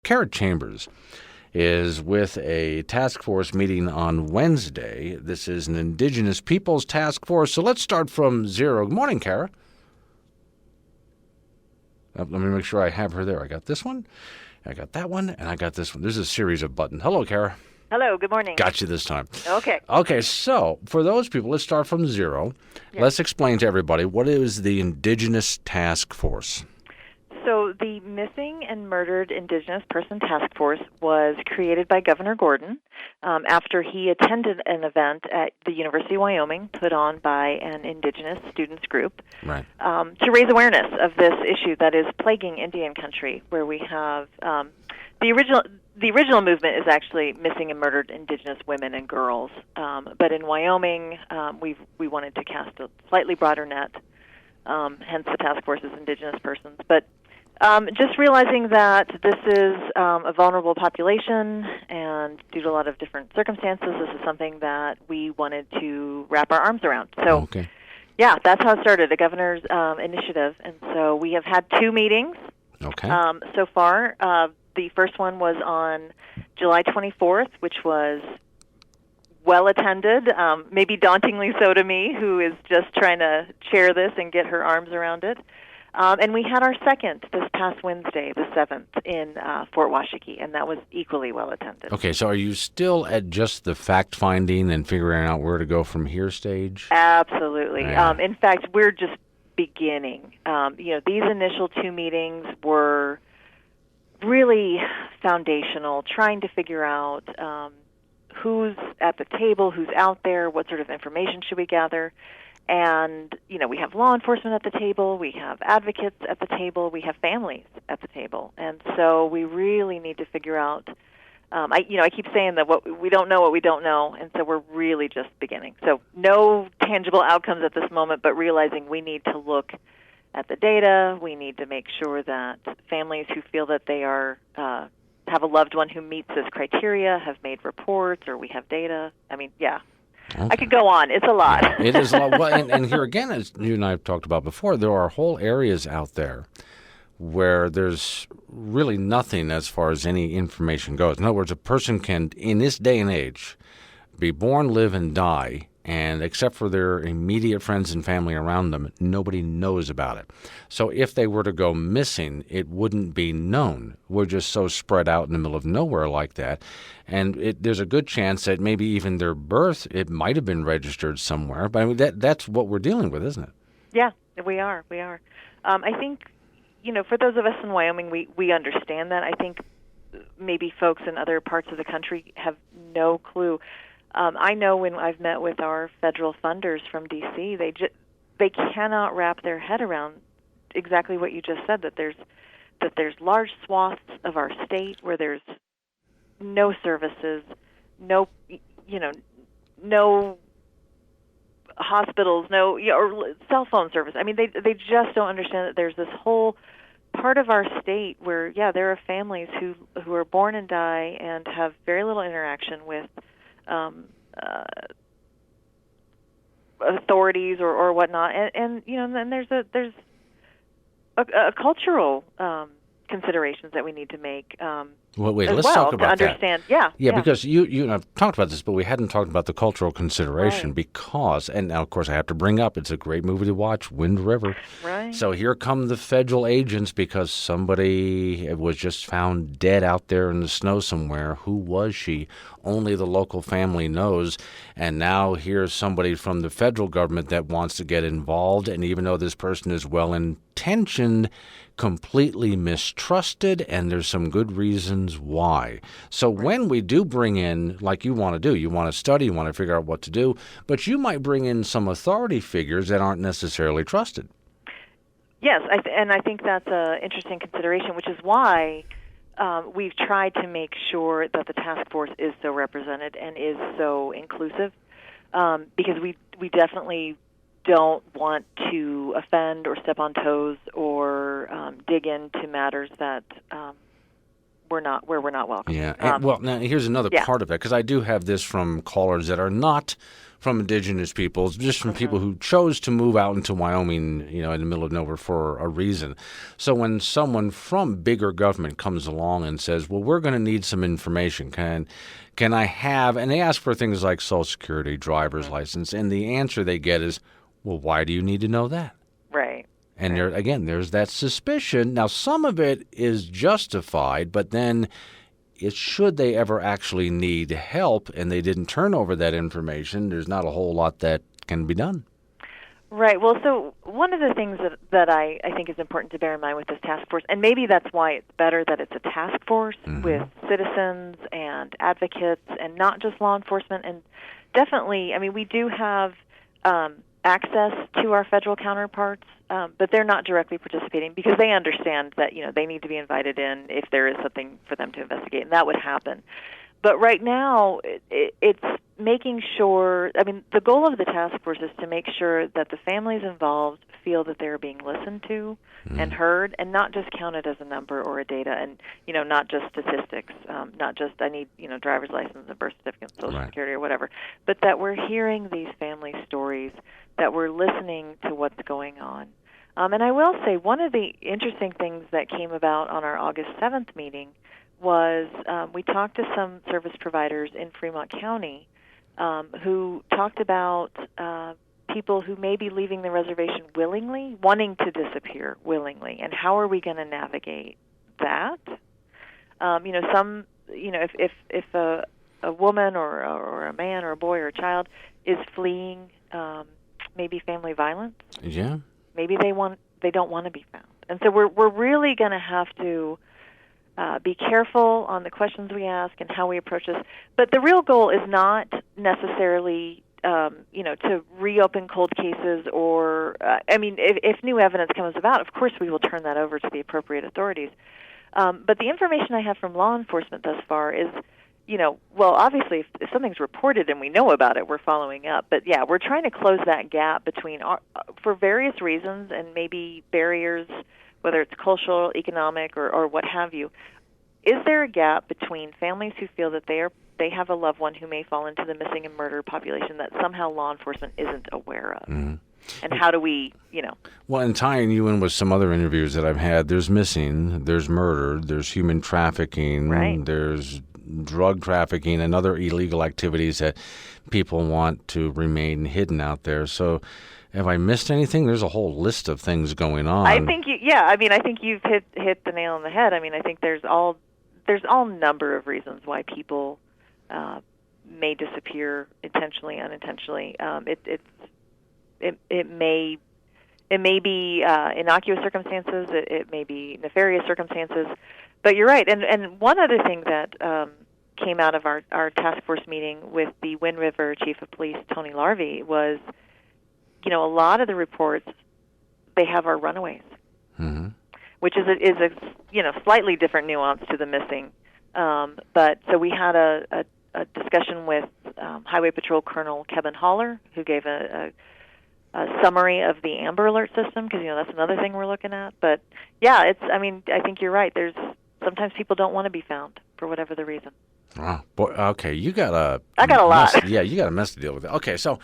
Kara Chambers is with a task force meeting on Wednesday. This is an Indigenous Peoples Task Force. So let's start from zero. Good morning, Kara. Let me make sure I have her there. I got this one, I got that one, and I got this one. There's a series of buttons. Hello, Kara. Hello, good morning. Got you this time. Okay. Okay, so for those people, let's start from zero. Yes. Let's explain to everybody, what is the Indigenous Task Force? So the Missing and Murdered Indigenous Person Task Force was created by Governor Gordon after he attended an event at the University of Wyoming put on by an Indigenous students group Right. To raise awareness of this issue that is plaguing Indian country, where we have the original movement is actually missing and murdered Indigenous women and girls, but in Wyoming we wanted to cast a slightly broader net, hence the task force is Indigenous persons. But just realizing that this is a vulnerable population, and due to a lot of different circumstances, this is something that we wanted to wrap our arms around. So, Okay. yeah, that's how it started, a governor's initiative. And so we have had 2 meetings Okay. so far. The first one was on July 24th, which was well attended, maybe dauntingly so to me, who is just trying to chair this and get her arms around it. And we had our second this past Wednesday, the 7th, in Fort Washakie, and that was equally well attended. Okay, so are you still at just the fact-finding and figuring out where to go from here stage? Absolutely. Yeah. In fact, we're just beginning. These initial 2 meetings were really foundational, trying to figure out who's at the table, who's out there, what sort of information should we gather. And, we have law enforcement at the table, we have advocates at the table, we have families at the table. And so we really need to figure out, I keep saying that we don't know what we don't know, and so we're really just beginning. So no tangible outcomes at this moment, but realizing we need to look at the data, we need to make sure that families who feel that they are have a loved one who meets this criteria have made reports, or we have data. I mean, yeah. Okay. I could go on. It's a lot. Yeah, it is a lot. Well, and here again, as you and I have talked about before, there are whole areas out there where there's really nothing as far as any information goes. In other words, a person can, in this day and age, be born, live, and die, and except for their immediate friends and family around them, nobody knows about it. So if they were to go missing, it wouldn't be known. We're just so spread out in the middle of nowhere like that. And there's a good chance that maybe even their birth, it might have been registered somewhere. But I mean, that's what we're dealing with, isn't it? Yeah, we are. I think, for those of us in Wyoming, we understand that. I think maybe folks in other parts of the country have no clue. I know when I've met with our federal funders from D.C., they cannot wrap their head around exactly what you just said, that there's large swaths of our state where there's no services, no hospitals, or cell phone service. I mean, they just don't understand that there's this whole part of our state where, yeah, there are families who are born and die and have very little interaction with authorities or whatnot, and then there's a cultural considerations that we need to make. Well, wait, as let's well, talk about to understand. that. Yeah, because you and I've talked about this, but we hadn't talked about the cultural consideration Right. because, and now, of course, I have to bring up, it's a great movie to watch, Wind River. Right. So here come the federal agents because somebody was just found dead out there in the snow somewhere. Who was she? Only the local family knows. And now here's somebody from the federal government that wants to get involved. And even though this person is well-intentioned, completely mistrusted, and there's some good reasons why. So when we do bring in, like you want to do, you want to study, you want to figure out what to do, but you might bring in some authority figures that aren't necessarily trusted. Yes, and I think that's an interesting consideration, which is why we've tried to make sure that the task force is so represented and is so inclusive, because we definitely don't want to offend or step on toes or dig into matters that we're not welcome. Yeah. Well, now here's another part of it, because I do have this from callers that are not from indigenous peoples, just from people who chose to move out into Wyoming, in the middle of nowhere for a reason. So when someone from bigger government comes along and says, well, we're going to need some information, can I have, and they ask for things like Social Security, driver's license, and the answer they get is, well, why do you need to know that? Right. And there's that suspicion. Now, some of it is justified, but then should they ever actually need help and they didn't turn over that information, there's not a whole lot that can be done. Right. Well, so one of the things that I think is important to bear in mind with this task force, and maybe that's why it's better that it's a task force with citizens and advocates and not just law enforcement. And definitely, I mean, we do have access to our federal counterparts, but they're not directly participating because they understand that, they need to be invited in if there is something for them to investigate, and that would happen. But right now, it's making sure, I mean, the goal of the task force is to make sure that the families involved feel that they're being listened to and heard, and not just counted as a number or a data, and, not just statistics, not just I need, driver's license and birth certificate and Social Security or whatever, but that we're hearing these family stories, that we're listening to what's going on. And I will say, one of the interesting things that came about on our August 7th meeting was we talked to some service providers in Fremont County who talked about people who may be leaving the reservation willingly, wanting to disappear willingly, and how are we going to navigate that? If a woman or a man or a boy or a child is fleeing maybe family violence, maybe they don't want to be found, and so we're really going to have to be careful on the questions we ask and how we approach this. But the real goal is not necessarily, to reopen cold cases or, if new evidence comes about, of course we will turn that over to the appropriate authorities. But the information I have from law enforcement thus far is, obviously if something's reported and we know about it, we're following up. But yeah, we're trying to close that gap between, for various reasons and maybe barriers, whether it's cultural, economic, or what have you. Is there a gap between families who feel that they have a loved one who may fall into the missing and murder population that somehow law enforcement isn't aware of? And how do we, Well, and tying you in with some other interviews that I've had, there's missing, there's murder, there's human trafficking, there's drug trafficking and other illegal activities that people want to remain hidden out there. So have I missed anything? There's a whole list of things going on. I think I think you've hit the nail on the head. I mean, I think there's all number of reasons why people may disappear intentionally, unintentionally. It may be innocuous circumstances. It may be nefarious circumstances. But you're right. And one other thing that came out of our task force meeting with the Wind River Chief of Police, Tony Larvey, was, a lot of the reports, they have our runaways, which is a slightly different nuance to the missing. But so we had a discussion with Highway Patrol Colonel Kevin Haller, who gave a summary of the Amber Alert system, because that's another thing we're looking at. But yeah, I think you're right. There's sometimes people don't want to be found for whatever the reason. Wow. Boy, okay, I got a lot. Yeah, you got a mess to deal with. Okay, so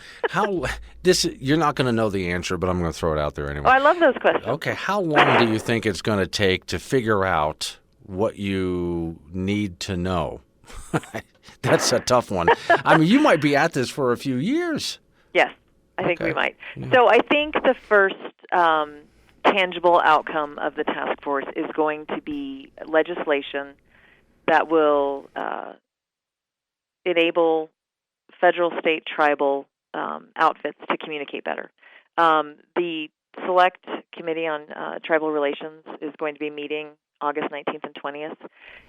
you're not going to know the answer, but I'm going to throw it out there anyway. Oh, I love those questions. Okay, how long do you think it's going to take to figure out what you need to know? That's a tough one. I mean, you might be at this for a few years. Yes, I think we might. Yeah. So I think the first tangible outcome of the task force is going to be legislation that will enable federal, state, tribal outfits to communicate better. The Select Committee on Tribal Relations is going to be meeting August 19th and 20th,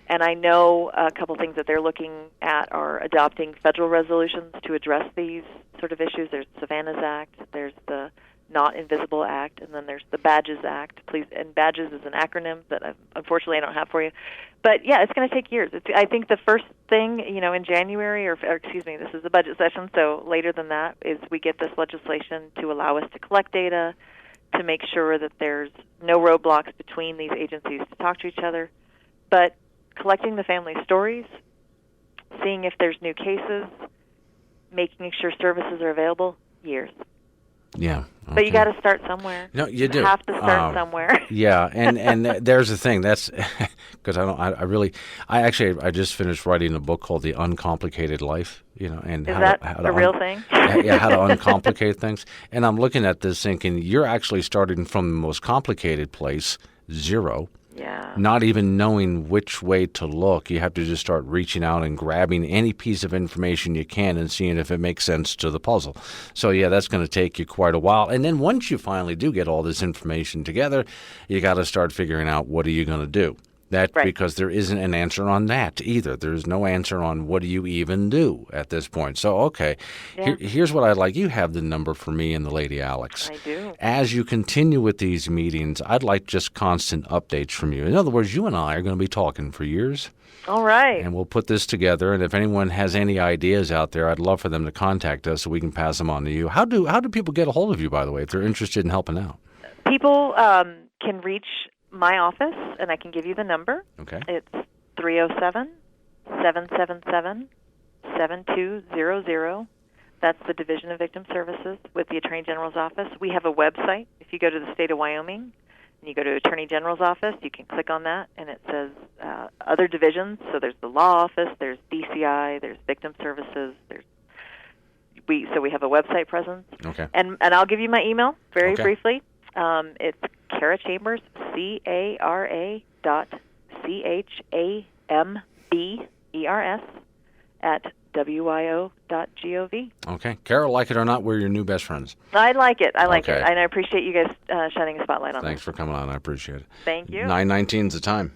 and I know a couple things that they're looking at are adopting federal resolutions to address these sort of issues. There's the Savannah's Act, there's the Not Invisible Act, and then there's the Badges Act. And Badges is an acronym that unfortunately I don't have for you. But yeah, it's going to take years. I think the first thing, in January, or excuse me, this is the budget session, so later than that, is we get this legislation to allow us to collect data, to make sure that there's no roadblocks between these agencies to talk to each other. But collecting the family stories, seeing if there's new cases, making sure services are available, years. Yeah. But you got to start somewhere. No, you do. You have to start somewhere. Yeah, and there's the thing. That's because I just finished writing a book called The Uncomplicated Life. And is that a real thing? Yeah, how to uncomplicate things. And I'm looking at this thinking you're actually starting from the most complicated place, zero. Yeah. Not even knowing which way to look. You have to just start reaching out and grabbing any piece of information you can and seeing if it makes sense to the puzzle. So, yeah, that's going to take you quite a while. And then once you finally do get all this information together, you got to start figuring out what are you going to do. That right. Because there isn't an answer on that either. There's no answer on what do you even do at this point. So, okay, yeah. Here's what I'd like. You have the number for me and the Lady Alex. I do. As you continue with these meetings, I'd like just constant updates from you. In other words, you and I are going to be talking for years. All right. And we'll put this together. And if anyone has any ideas out there, I'd love for them to contact us so we can pass them on to you. How do people get a hold of you, by the way, if they're interested in helping out? People can reach my office, and I can give you the number. Okay. It's 307-777-7200. That's the Division of Victim Services with the Attorney General's office. We have a website. If you go to the state of Wyoming and you go to Attorney General's office, you can click on that, and it says other divisions. So there's the law office, there's DCI, there's victim services, we have a website presence. Okay. And I'll give you my email very Okay. briefly. It's Cara Chambers, CARA.CHAMBERS @WYO.gov. Okay. Carol, like it or not, we're your new best friends. I like it. Okay. And I appreciate you guys shining a spotlight on Thanks this. for coming on. I appreciate it. Thank you. 9:19 is the time.